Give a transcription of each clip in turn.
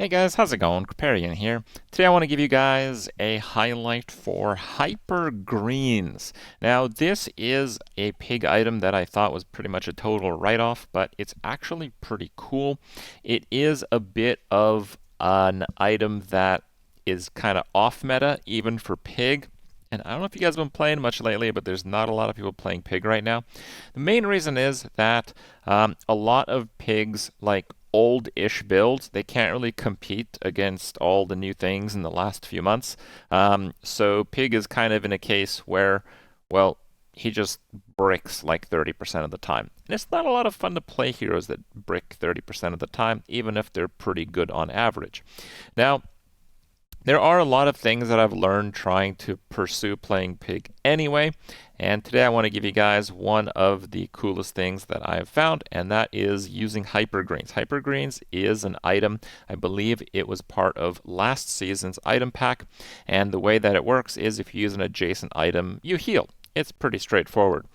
Hey guys, how's it going? Kripparrian here. Today I want to give you guys a highlight for Hyper Greens. Now this is a pig item that I thought was pretty much a total write-off, but it's actually pretty cool. It is a bit of an item that is kind of off meta, even for pig. And I don't know if you guys have been playing much lately, but there's not a lot of people playing pig right now. The main reason is that a lot of pigs, like old-ish builds, they can't really compete against all the new things in the last few months. So Pig is kind of in a case where, well, he just bricks like 30% of the time. And it's not a lot of fun to play heroes that brick 30% of the time, even if they're pretty good on average. Now, there are a lot of things that I've learned trying to pursue playing Pig anyway, and today I want to give you guys one of the coolest things that I have found, and that is using Hypergreens. Hypergreens is an item, I believe it was part of last season's item pack, and the way that it works is if you use an adjacent item, you heal. It's pretty straightforward.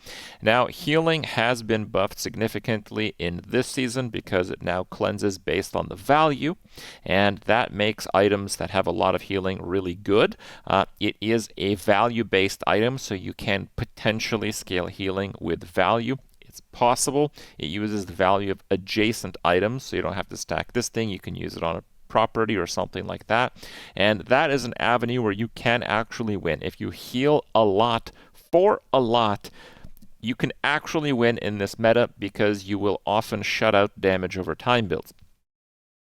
Now, healing has been buffed significantly in this season because it now cleanses based on the value, and that makes items that have a lot of healing really good. It is a value-based item, so you can potentially scale healing with value. It's possible. It uses the value of adjacent items, so you don't have to stack this thing. You can use it on a property or something like that. And that is an avenue where you can actually win. If you heal a lot for a lot, you can actually win in this meta because you will often shut out damage over time builds.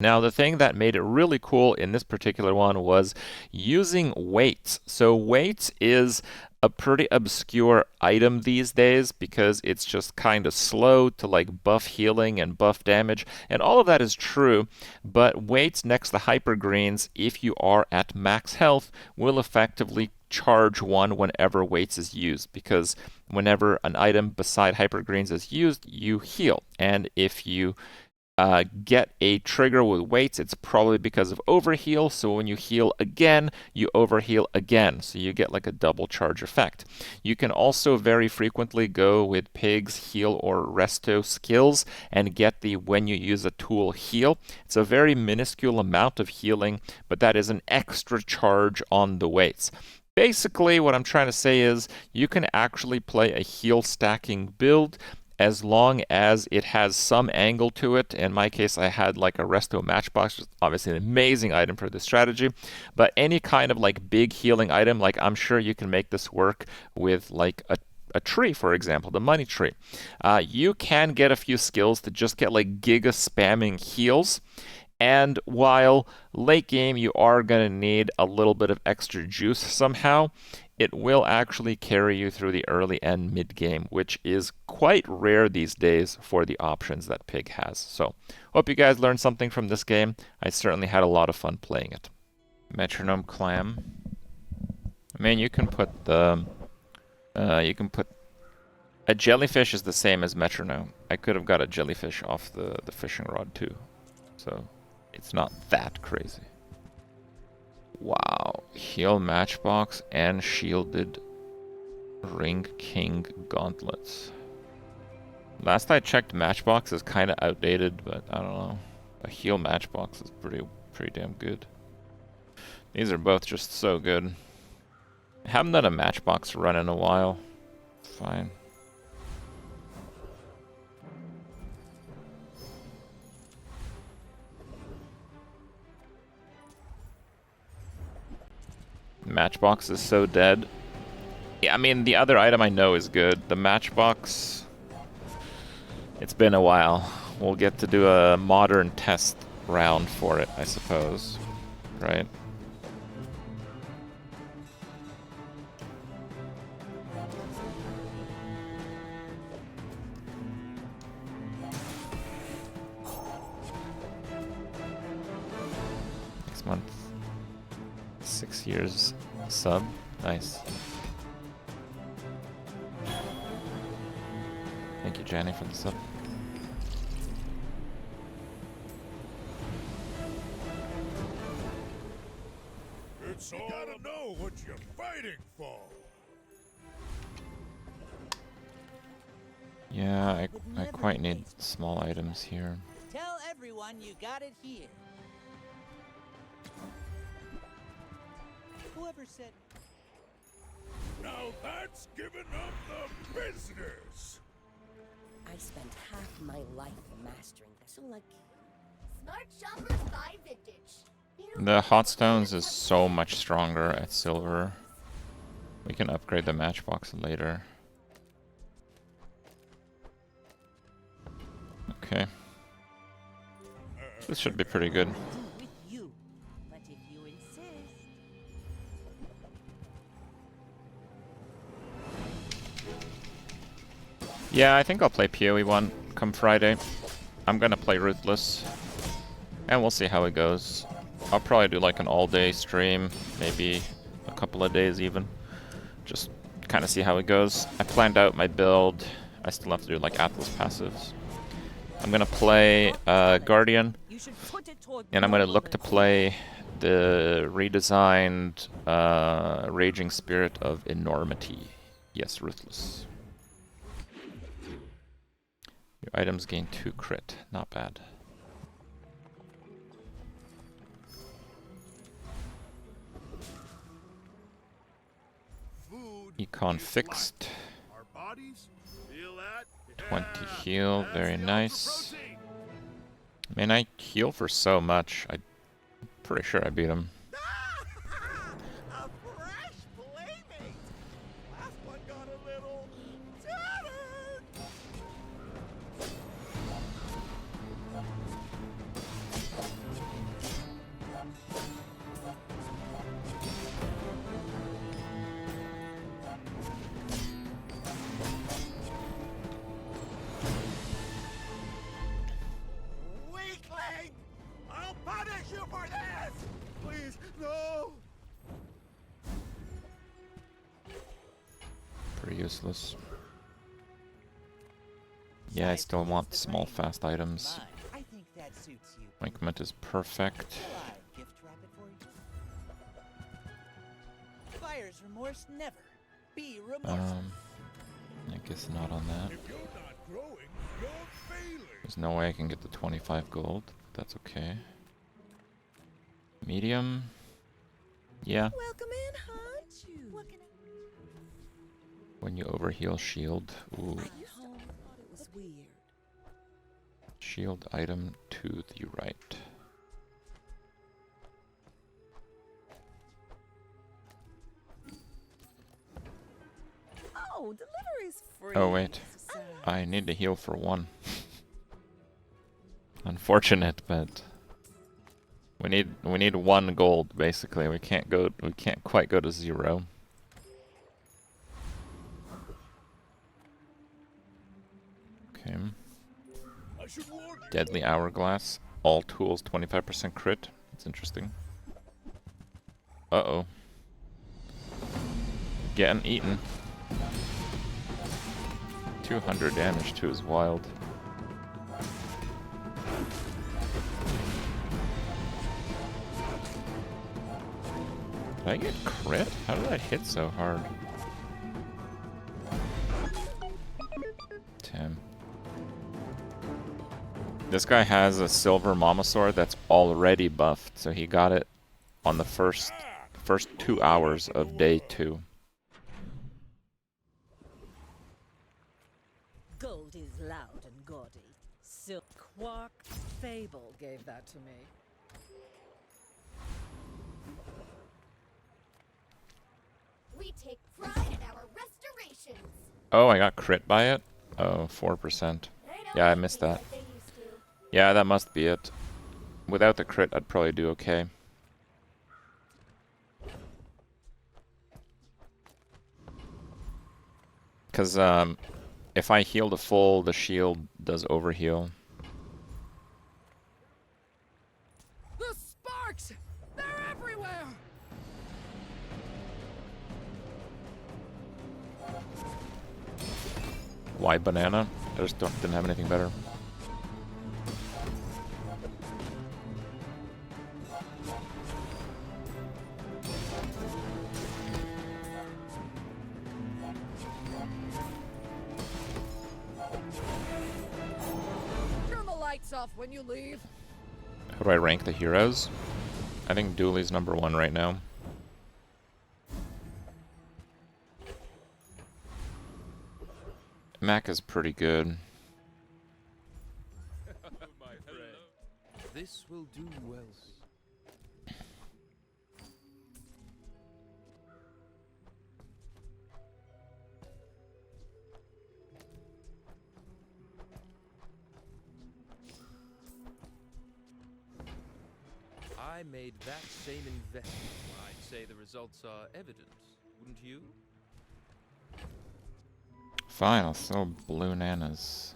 Now, the thing that made it really cool in this particular one was using weights. So weights is a pretty obscure item these days because it's just kind of slow to like buff healing and buff damage, and all of that is true, but weights next to hyper greens, if you are at max health, will effectively charge one whenever weights is used, because whenever an item beside hyper greens is used, you heal. And if you get a trigger with weights, it's probably because of overheal. So when you heal again, you overheal again. So you get like a double charge effect. You can also very frequently go with Pig's heal or resto skills and get the when you use a tool heal. It's a very minuscule amount of healing, but that is an extra charge on the weights. Basically, what I'm trying to say is you can actually play a heal stacking build as long as it has some angle to it. In my case, I had like a resto matchbox, which is obviously an amazing item for this strategy. But any kind of like big healing item, like I'm sure you can make this work with like a tree, for example, the money tree. You can get a few skills to just get like giga spamming heals. And while late game you are going to need a little bit of extra juice somehow, it will actually carry you through the early and mid game, which is quite rare these days for the options that Pig has. So, hope you guys learned something from this game. I certainly had a lot of fun playing it. Metronome clam. I mean, you can put a jellyfish is the same as metronome. I could have got a jellyfish off the fishing rod too. So, it's not that crazy. Wow. Heal matchbox and shielded Ring King gauntlets. Last I checked, matchbox is kind of outdated, but I don't know. A heal matchbox is pretty damn good. These are both just so good. I haven't done a matchbox run in a while. Fine. Matchbox is so dead. Yeah, I mean, the other item I know is good. The matchbox, it's been a while. We'll get to do a modern test round for it, I suppose. Right? Next month. 6 years sub. Nice. Thank you, Janny, for the sub. It's all you gotta know what you're fighting for. Yeah, I quite need small items here. Tell everyone you got it here. Whoever said... Now that's giving up the business. I spent half my life mastering this, so like... Smart shoppers buy vintage. The hot stones is so much stronger at silver. We can upgrade the matchbox later. Okay. This should be pretty good. with you. But if you insist... Yeah, I think I'll play PoE 1 come Friday. I'm gonna play Ruthless. And we'll see how it goes. I'll probably do like an all-day stream, maybe a couple of days even. Just kind of see how it goes. I planned out my build. I still have to do like Atlas passives. I'm gonna play Guardian, You should put it toward and I'm gonna look to play the redesigned Raging Spirit of Enormity. Yes, Ruthless. Your items gain 2 crit. Not bad. Food Econ is fixed. life. Our bodies feel that. 20 Yeah, heal, that's very the nice. ultra-protein. Man, I heal for so much. I'm pretty sure I beat him. A fresh playmate! Last one got a little tattered! Weakling! I'll punish you for this! Please, no! Pretty useless. Yeah, I still want small fast items. I think that suits you. Ointment is perfect. Will I gift wrap it for you? Buyer's remorse never. Be remorseful. I guess not on that. If you're not growing, you're failing. There's no way I can get the 25 gold. That's okay. Medium. Yeah. Welcome in, Hunch. What can When you overheal shield. Ooh. I used to thought it was weird. Shield item to the right. Oh, delivery's free. Oh wait. I need to heal for 1. Unfortunate, but we need 1 gold basically. We can't quite go to 0. Okay. I should warn you. Deadly Hourglass. All tools 25% crit. That's interesting. Uh-oh. Getting eaten. 200 damage too is wild. Did I get crit? How did I hit so hard? Tim. This guy has a silver mama sword that's already buffed, so he got it on the first 2 hours of day 2. Gold is loud and gaudy. Silk Quark Fable gave that to me. We take pride in our restorations. Oh, I got crit by it? Oh, 4%. Yeah, I missed that. Yeah, that must be it. Without the crit, I'd probably do okay. Because if I heal to full, the shield does overheal. The sparks! They're everywhere! Why banana? I just didn't have anything better. Turn the lights off when you leave. How do I rank the heroes? I think Dooley's number 1 right now. Mac is pretty good. This will do well. I made that same investment. I'd say the results are evident, wouldn't you? Fine, I'll sell blue nanas.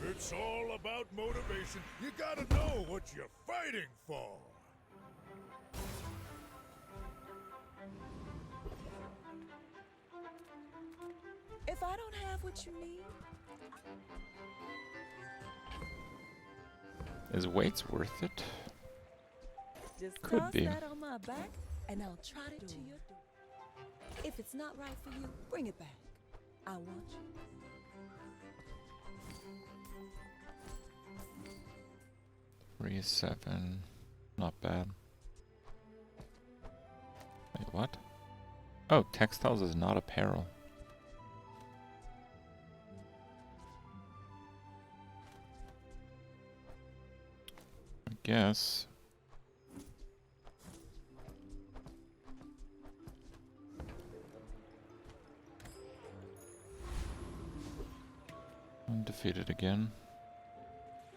It's all about motivation. You gotta know what you're fighting for. If I don't have what you need, Is weights worth it? just Could toss be. that on my back and I'll trot it to your door. If it's not right for you, bring it back. I want you. 3-7. Not bad. Wait, what? Oh, textiles is not apparel. I guess. Undefeated again.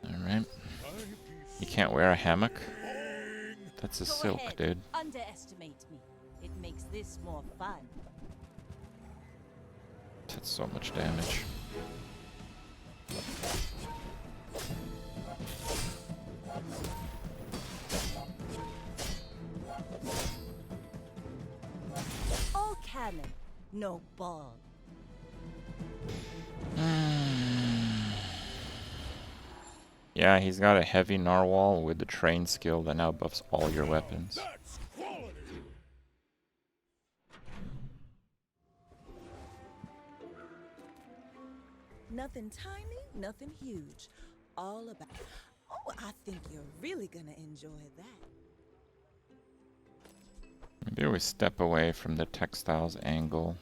Alright. You can't wear a hammock? That's a Go silk, ahead. dude. Underestimate me. It makes this more fun. That's so much damage. All cannon, no ball. Yeah, he's got a heavy narwhal with the train skill that now buffs all your weapons. That's quality. Nothing tiny, nothing huge. All about. Oh, I think you're really gonna enjoy that. Maybe we step away from the textiles angle.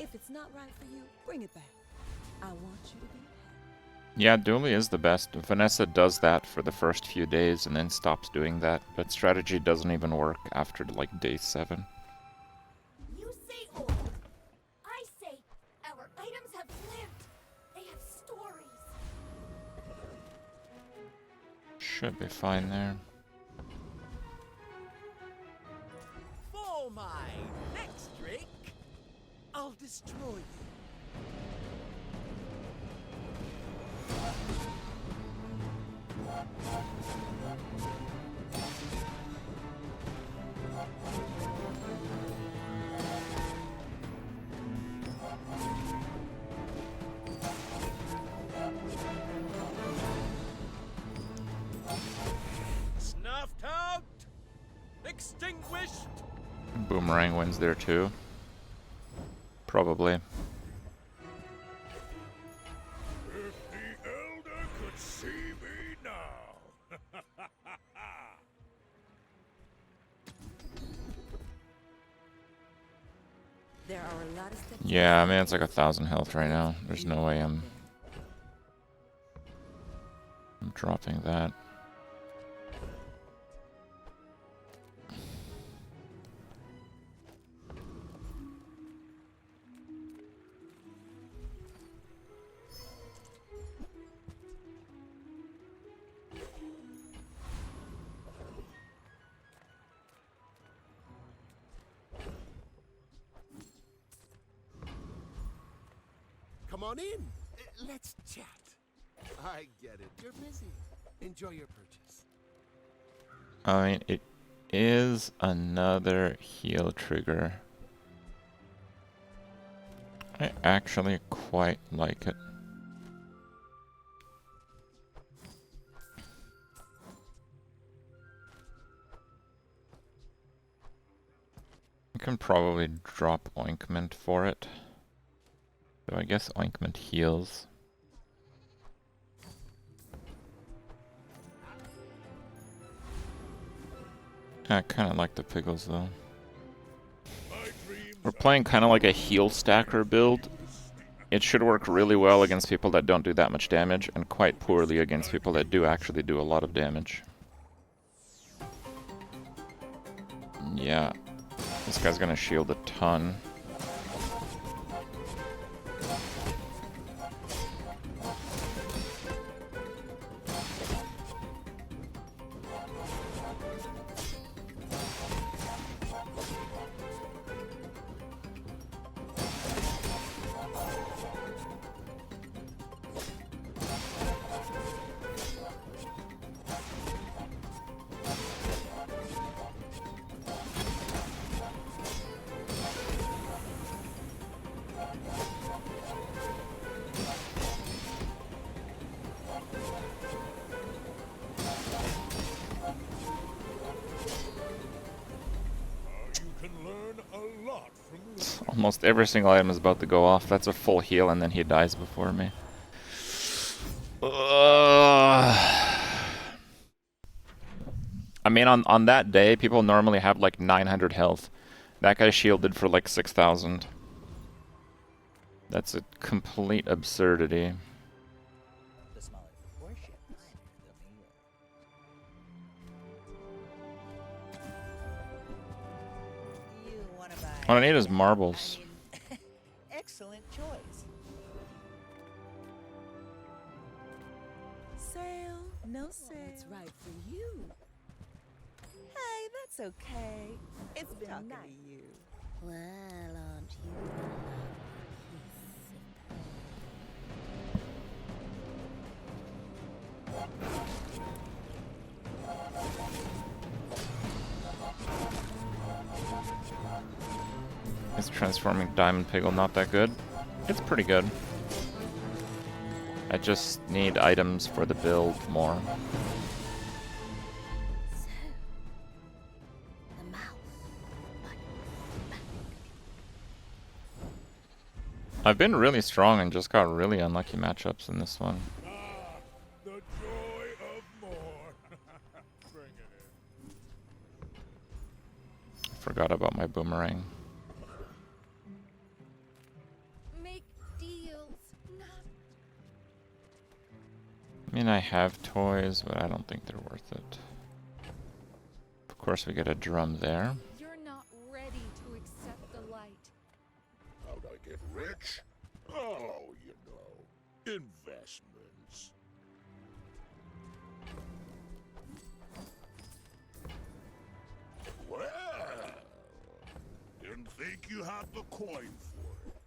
If it's not right for you, bring it back. I want you to be happy. Yeah, Dooley is the best. Vanessa does that for the first few days and then stops doing that, but strategy doesn't even work after like day 7. You say old. I say our items have lived. They have stories. Should be fine there. For my next trick, I'll destroy you. Snuffed out! Extinguished! Boomerang wins there too. Probably. If the Elder could see me now. There are a lot of steps. Yeah, I mean it's like 1,000 health right now. There's no way I'm dropping that. Come on in. Let's chat. I get it. You're busy. Enjoy your purchase. I mean, it is another heal trigger. I actually quite like it. I can probably drop ointment for it. So I guess ointment heals. I kind of like the pickles though. We're playing kind of like a heal stacker build. It should work really well against people that don't do that much damage, and quite poorly against people that do actually do a lot of damage. Yeah, this guy's gonna shield a ton. Almost every single item is about to go off. That's a full heal, and then he dies before me. I mean, on that day, people normally have like 900 health. That guy shielded for like 6,000. That's a complete absurdity. What I need is marbles. Excellent choice. Sale? No sale. It's right for you. Hey, that's okay. It's been nice. To you. Well, aren't you Is transforming Diamond Piggle not that good? It's pretty good. I just need items for the build more. I've been really strong and just got really unlucky matchups in this one. The joy of more. Bring it in. Forgot about my boomerang. Make deals, not I mean, I have toys, but I don't think they're worth it. Of course, we get a drum there. You're not ready to accept the light. How'd I get rich? Oh, you know, investments. Well, didn't think you had the coin for it.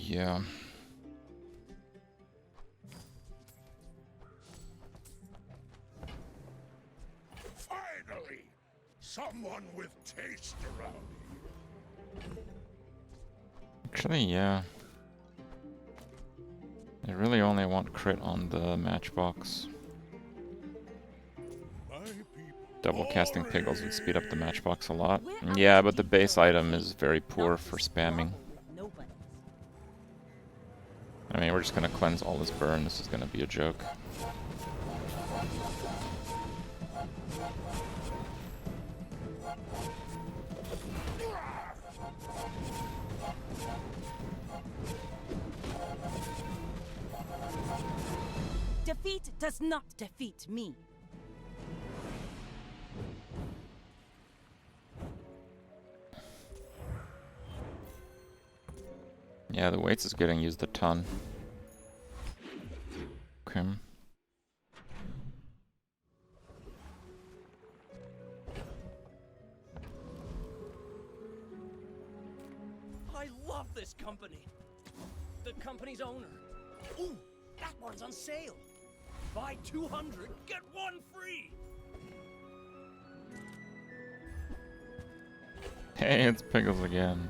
Yeah. Finally, someone with taste around here. Actually, yeah. I really only want crit on the matchbox. Double casting pickles would speed up the matchbox a lot. Yeah, but the base item is very poor for spamming. I mean, we're just gonna cleanse all this burn. This is gonna be a joke. Defeat does not defeat me. Yeah, the weights is getting used a ton. Okay. I love this company. The company's owner. Ooh, that one's on sale. Buy 200, get one free. Hey, it's Pickles again.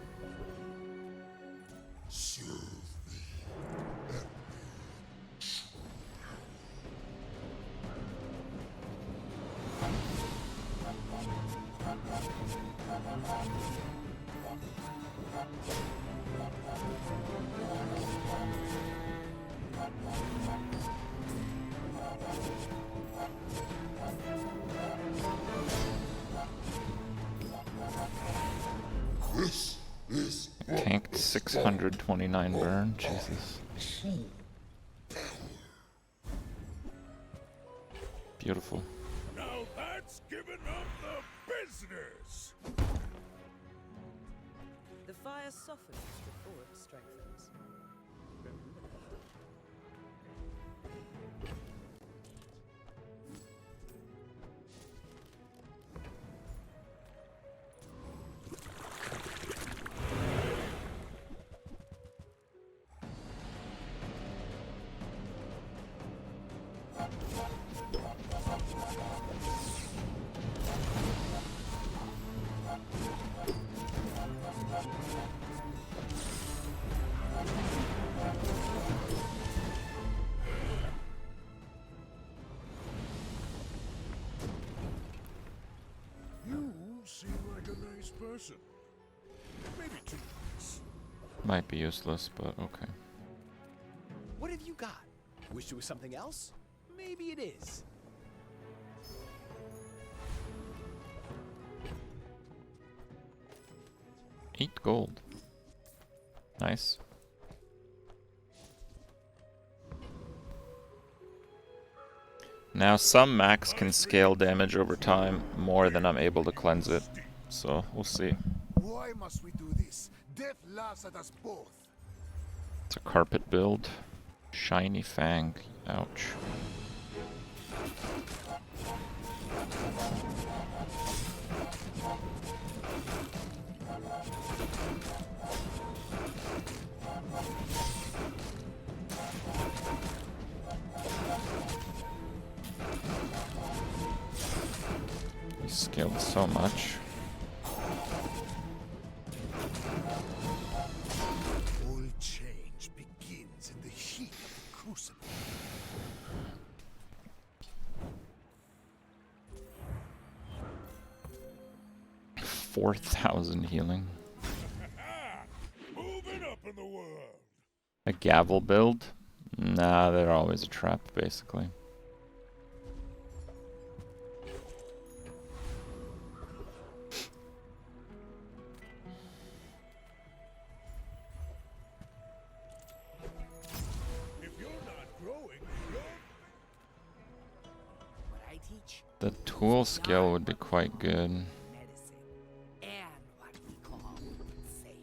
Tanked 629 burn, Jesus. Beautiful. Now that's giving up the business. The fire softens before it strengthens. Remember that. You seem like a nice person. Maybe too nice. Might be useless, but okay. What have you got? Wish it was something else? Maybe it is. $8 gold. Nice. Now some max can scale damage over time more than I'm able to cleanse it. So we'll see. Why must we do this? Death laughs at us both. It's a carpet build. Shiny Fang. Ouch. He scaled so much. All change begins in the heat of the crucible. 4,000 healing. Moving up in the world. A gavel build? Nah, they're always a trap, basically. If you're not growing, you're What I teach? The tool skill would be quite good. Medicine. And what we call safe.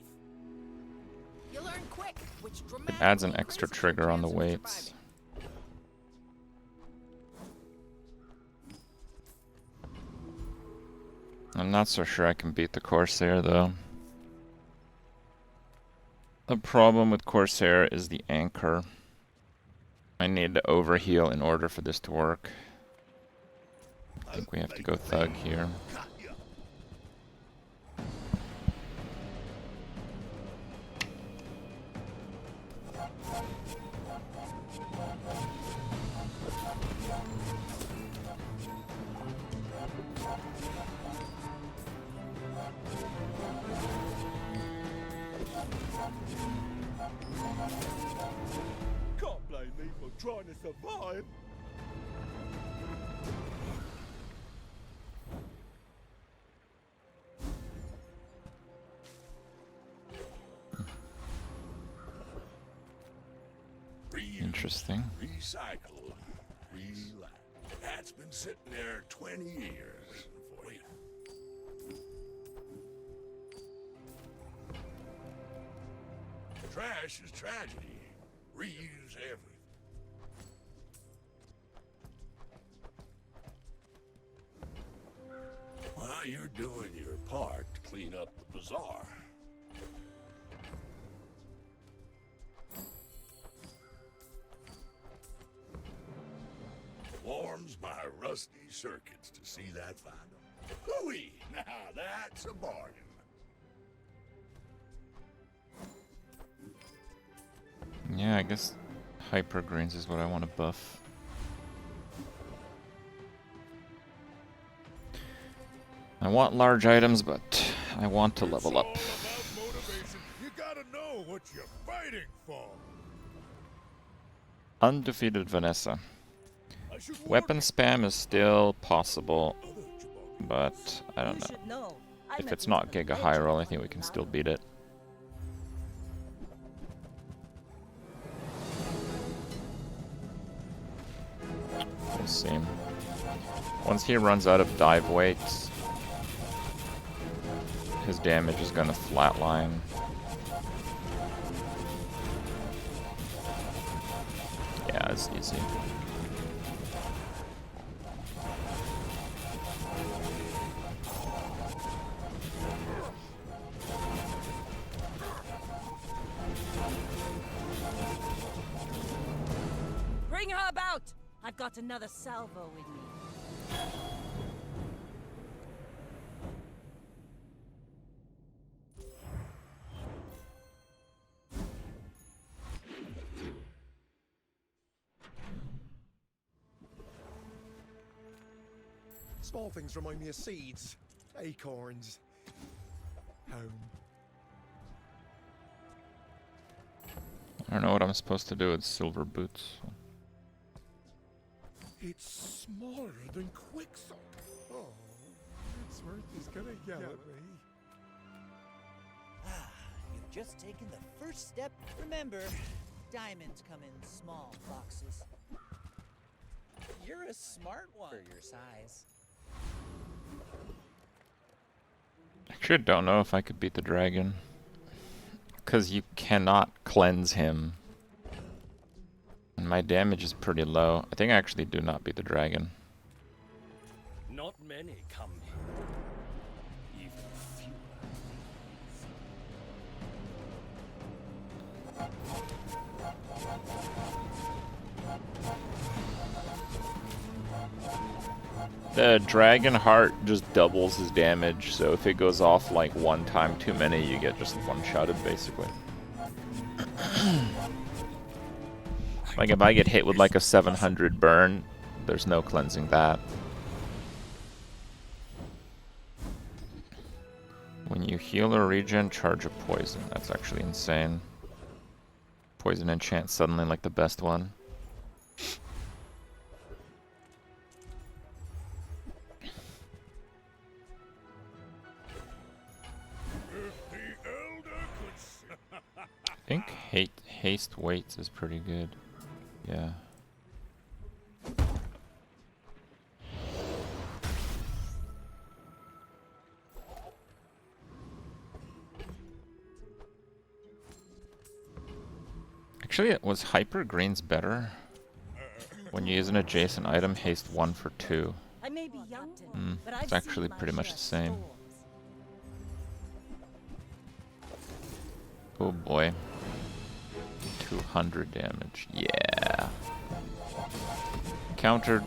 You learn quick, which It dramatically adds an extra increases your trigger on the chance of weights. surviving. I'm not so sure I can beat the Corsair, though. The problem with Corsair is the anchor. I need to overheal in order for this to work. I think we have to go Thug here. got ya. Can't blame me for trying to survive. Interesting. Recycle. Relax. That's been sitting there 20 years. Wait. Trash is tragedy. Reuse everything. Well, you're doing your part to clean up the bazaar. warms my rusty circuits to see that final. Hooey! Now that's a bargain. Yeah, I guess HYPERGREENS is what I want to buff. I want large items, but I want to level up. It's all about motivation. You gotta know what you're fighting for. Undefeated Vanessa. I should warn Weapon spam is still possible, but I don't You know. should know. I If met it's with not a Giga legend High Roll, I one think we can night. still beat it. We'll see. Once he runs out of dive weights, his damage is gonna flatline. Yeah, it's easy. Bring her about! I've got another salvo with me. Small things remind me of seeds, acorns, home. I don't know what I'm supposed to do with silver boots. It's smaller than quicksand. Oh, Wordsworth is gonna yell at me. Ah, you've just taken the first step. Remember, diamonds come in small boxes. You're a smart one for your size. Actually, I don't know if I could beat the dragon. Because you cannot cleanse him. And my damage is pretty low. I think I actually do not beat the dragon. Not many come here. Even fewer. The dragon heart just doubles his damage, so if it goes off like one time too many, you get just one-shotted basically. Like if I get hit with like a 700 burn, there's no cleansing that. When you heal or regen, charge a poison. That's actually insane. Poison enchant suddenly like the best one. I think haste weights is pretty good. Yeah. Actually, was HYPERGREENS better? When you use an adjacent item, haste 1 for 2. I may be young, but I've It's actually seen my pretty much share the of same. storms. Oh boy. 200 damage. Yeah. Countered.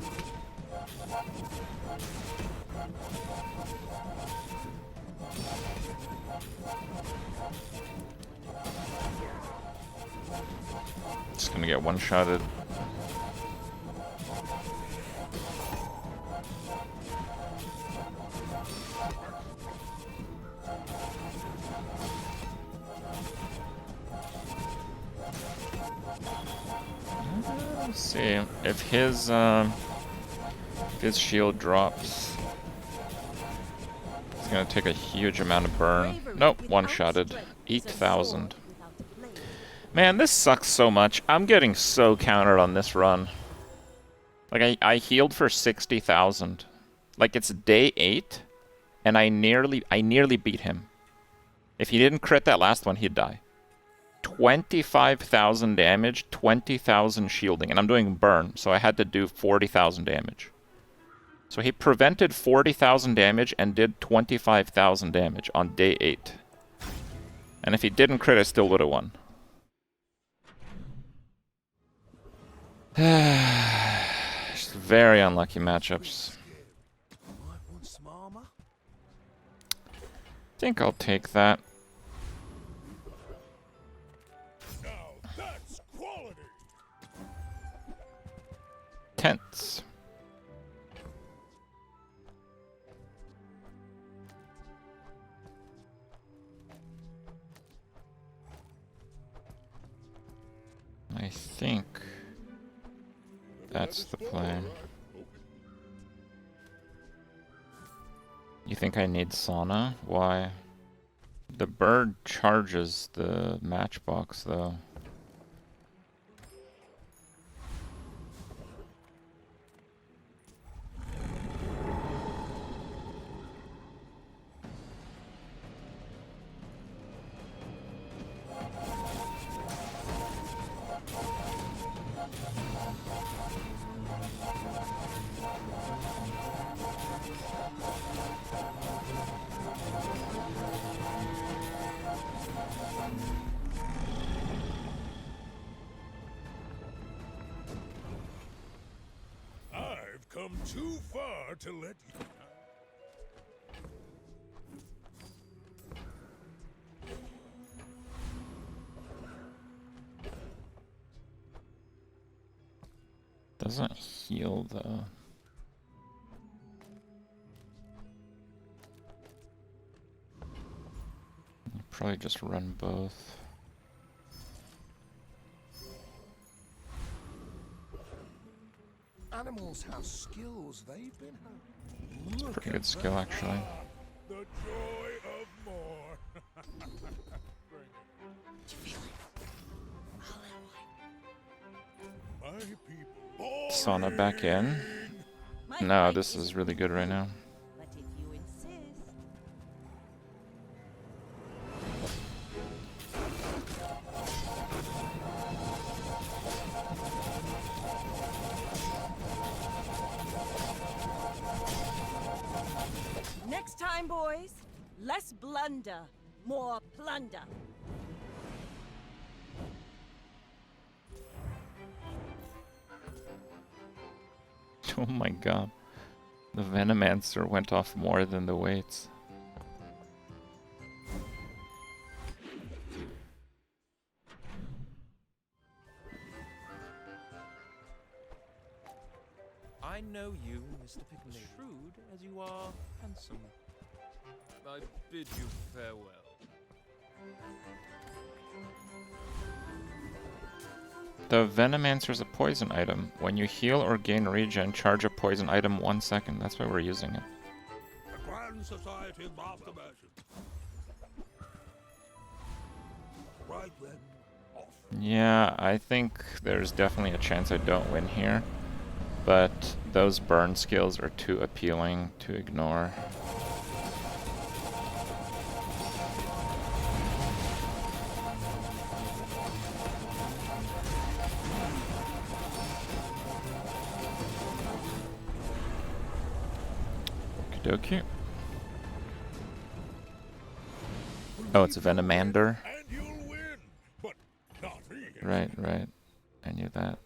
Just gonna get one-shotted. Let's see if his shield drops. It's gonna take a huge amount of burn. Nope, one-shotted. 8,000. Man, this sucks so much. I'm getting so countered on this run. Like I healed for 60,000. Like it's day 8, and I nearly beat him. If he didn't crit that last one, he'd die. 25,000 damage, 20,000 shielding, and I'm doing burn, so I had to do 40,000 damage. So he prevented 40,000 damage and did 25,000 damage on day 8. And if he didn't crit, I still would have won. Just Very unlucky matchups. Might want some armor? Think I'll take that. Now that's quality. Tents. I think that's the plan. You think I need sauna? Why? The bird charges the matchbox though. I've come too far to let you. Doesn't heal though. Probably just run both. Animals have skills they've been honed. Pretty good skill actually. The joy of more. My people. Sauna back in. No, this is really good right now. But if you insist. Next time, boys, less blunder, more plunder. Oh my god. The Venomancer went off more than the weights. I know you, Mr. Picnic. Shrewd as you are handsome. I bid you farewell. The Venomancer is a poison item. When you heal or gain regen, charge a poison item 1 second. That's why we're using it. The Grand Society of Masturbation. Right then, off. Yeah, I think there's definitely a chance I don't win here. But those burn skills are too appealing to ignore. Okie dokie. Oh, it's a Venomander. And you'll win, but not vegan. Right, right. I knew that.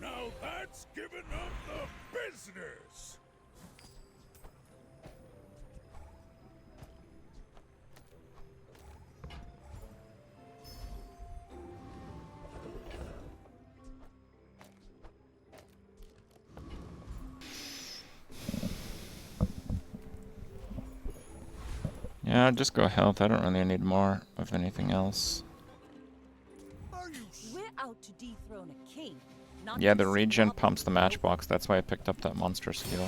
Now that's giving up the business. Yeah, just go health. I don't really need more of anything else. Are you We're out to dethrone a king, not Yeah, to the sit regen up pumps the and matchbox. That's why I picked up that monster skill.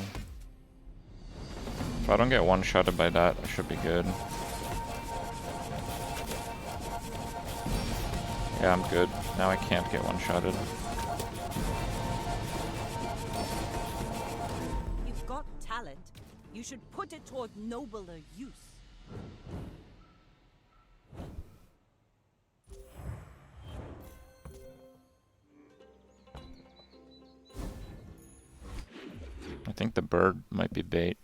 If I don't get one-shotted by that, I should be good. Yeah, I'm good. Now I can't get one-shotted. You've got talent. You should put it toward nobler use. I think the bird might be bait.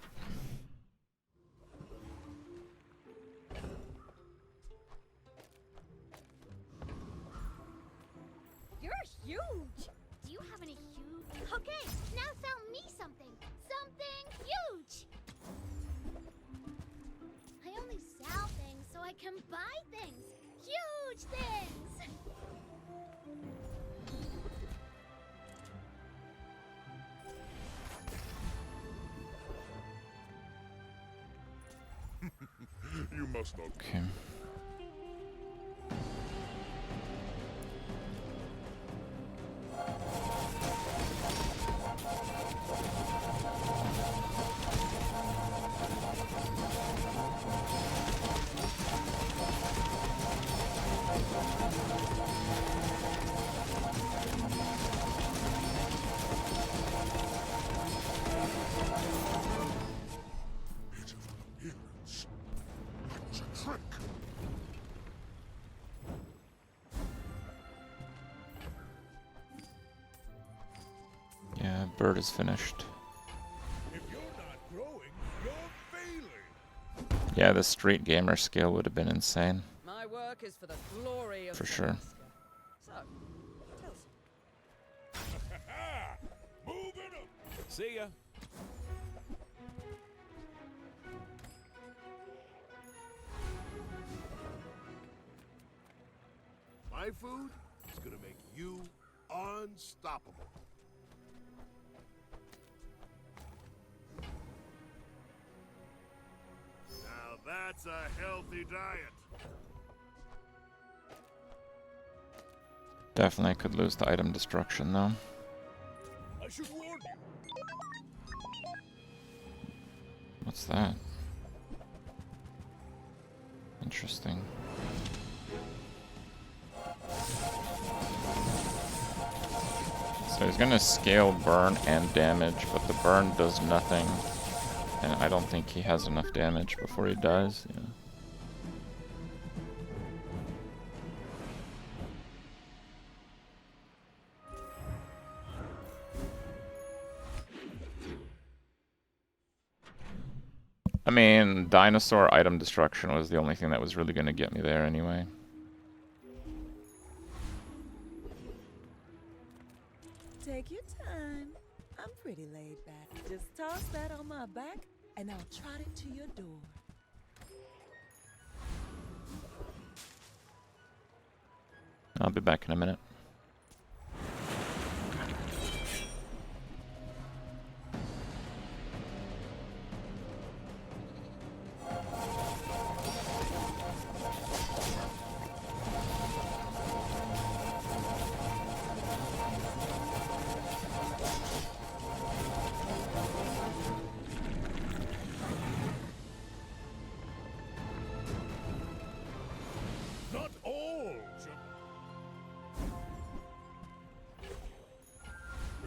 You're huge! Do you have any huge? Okay, now sell me something! Something huge! I only sell things so I can buy things! Huge things! You must not. Okay. Appearance. That was a trick. Yeah, bird is finished. If you're not growing, you're failing. Yeah, the street gamer skill would have been insane. My work is for the glory of For the sure. master. So, tell Moving up. See ya. My food is gonna make you unstoppable. Now that's a healthy diet. Definitely could lose to item destruction though. I should warn you. What's that? Interesting. So he's gonna scale burn and damage, but the burn does nothing. And I don't think he has enough damage before he dies. Yeah. I mean, dinosaur item destruction was the only thing that was really going to get me there anyway. Take your time. I'm pretty laid back. Just toss that on my back, and I'll trot it to your door. I'll be back in a minute. Not all.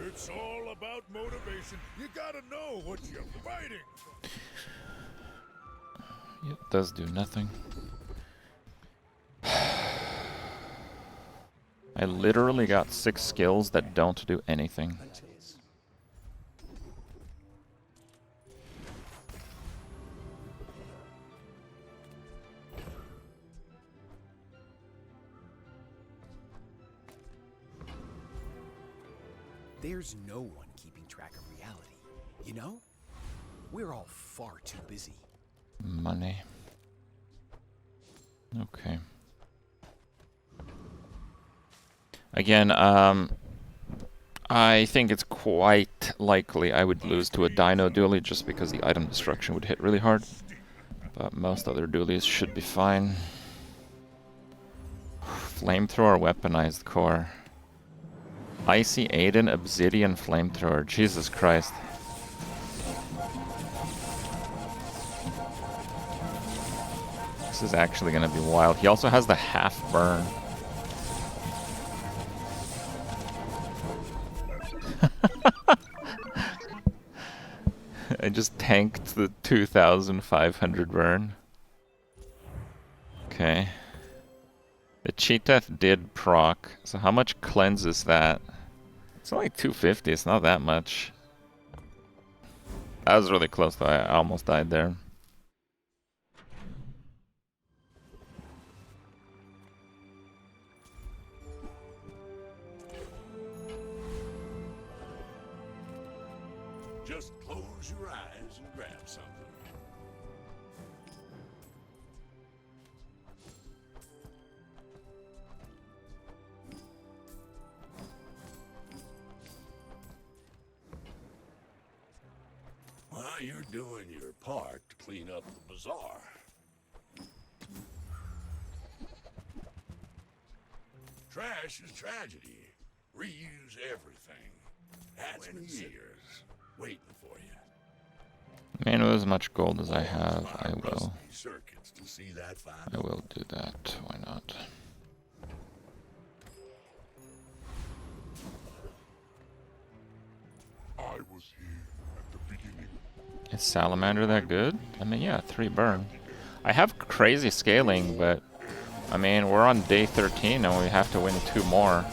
It's all about motivation. You gotta know what you're fighting. It does do nothing. I literally got 6 skills that don't do anything. There's no one keeping track of reality, you know? We're all far too busy. Money. Okay. Again, I think it's quite likely I would lose to a dino dually just because the item destruction would hit really hard. But most other dualies should be fine. Flamethrower weaponized core. Icy Aiden Obsidian Flamethrower. Jesus Christ. This is actually going to be wild. He also has the half burn. I just tanked the 2,500 burn. Okay. The cheat death did proc. So how much cleanse is that? It's only 250. It's not that much. That was really close though. I almost died there. Just close your eyes and grab something. While you're doing your part to clean up the bazaar. Trash is tragedy. Reuse everything. That's been years waiting for you. I mean, with as much gold as I have, I will. Circuits to see that I will do that. Why not? I was here at the beginning. Is Salamander that good? I mean, yeah, 3 burn. I have crazy scaling, but I mean, we're on day 13 and we have to win 2 more.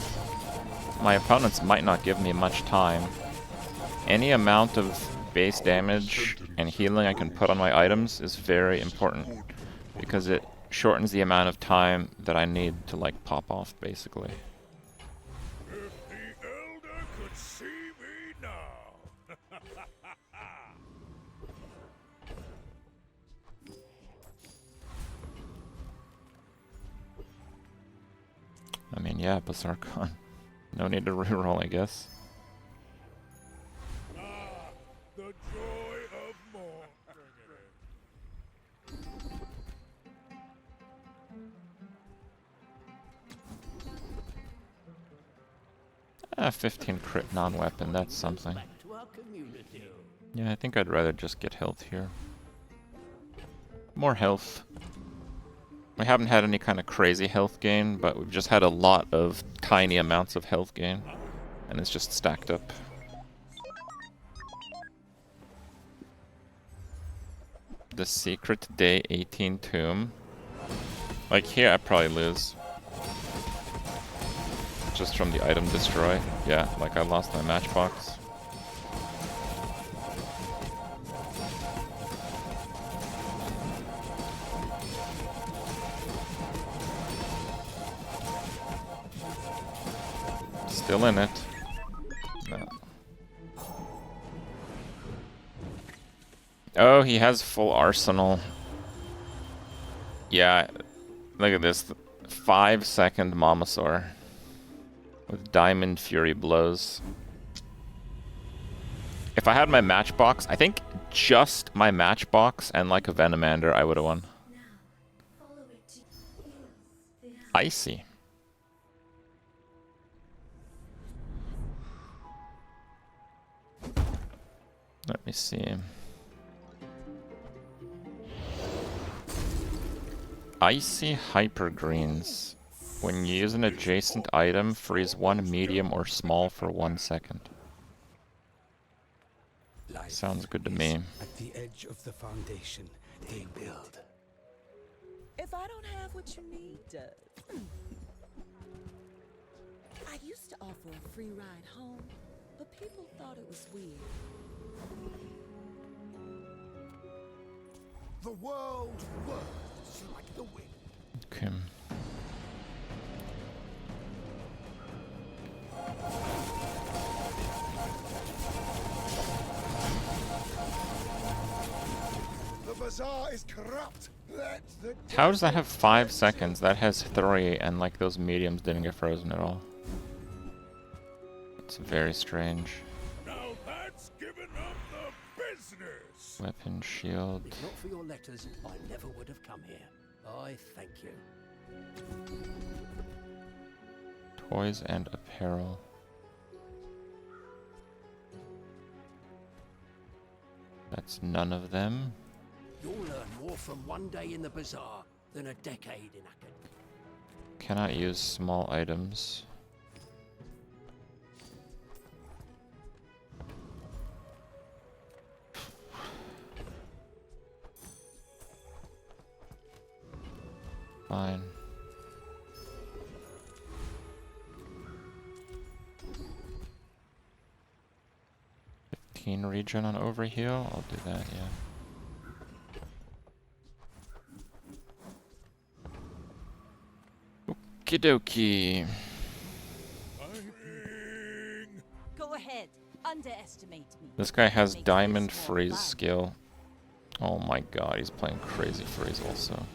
My opponents might not give me much time. Any amount of base damage and healing I can put on my items is very important because it shortens the amount of time that I need to like pop off, basically. If the elder could see me now. I mean, yeah, Bazaar gone. No need to reroll, I guess. The joy of more. 15 crit non-weapon, that's something. Yeah, I think I'd rather just get health here. More health. We haven't had any kind of crazy health gain, but we've just had a lot of tiny amounts of health gain. And it's just stacked up. The secret day 18 tomb. Like here I probably lose. Just from the item destroy. Yeah, like I lost my matchbox. Still in it. No. Oh, he has full arsenal. Yeah, look at this. 5-second Momosaur. With Diamond Fury blows. If I had my matchbox, I think just my matchbox and like a Venomander, I would have won. Icy. Let me see. Icy HYPERGREENS. When you use an adjacent item, freeze 1 medium or small for 1 second. Sounds good to me. At the edge of the foundation they build. If I don't have what you need, I used to offer a free ride home, but people thought it was weird. The world whirls like the wind. Okay. The bazaar is corrupt. How does that have 5 seconds? That has 3, and like those mediums didn't get frozen at all. It's very strange. Now that's giving up the business. Weapon, shield. If not for your letters, I never would have come here. I thank you. Toys and apparel. That's none of them. You'll learn more from one day in the bazaar than a decade in academia. Cannot use small items. Fine. 15 regen on overheal. I'll do that, yeah. Okie dokie. Go ahead. Underestimate me. This guy has diamond freeze skill. Oh my god, he's playing crazy freeze also.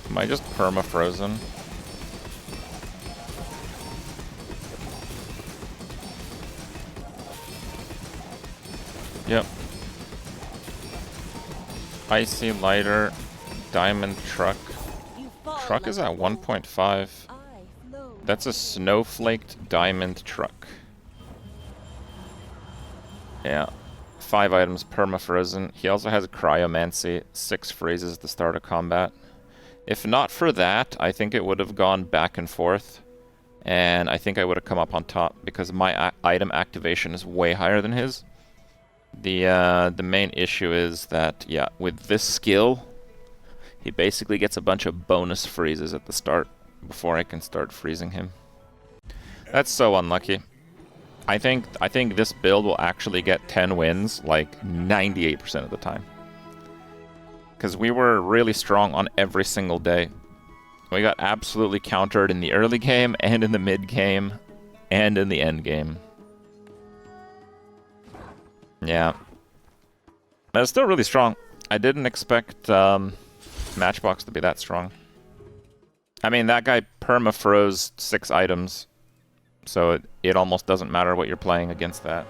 Am I just perma-frozen? Yep. Icy lighter, diamond truck. Truck is at 1.5. That's a snowflaked diamond truck. Yeah. 5 items perma-frozen. He also has cryomancy, 6 freezes at the start of combat. If not for that, I think it would have gone back and forth. And I think I would have come up on top because my item activation is way higher than his. The main issue is that, yeah, with this skill, he basically gets a bunch of bonus freezes at the start before I can start freezing him. That's so unlucky. I think this build will actually get 10 wins like 98% of the time. Because we were really strong on every single day. We got absolutely countered in the early game, and in the mid game, and in the end game. Yeah. But it's still really strong. I didn't expect Matchbox to be that strong. I mean, that guy perma-froze 6 items, so it almost doesn't matter what you're playing against that.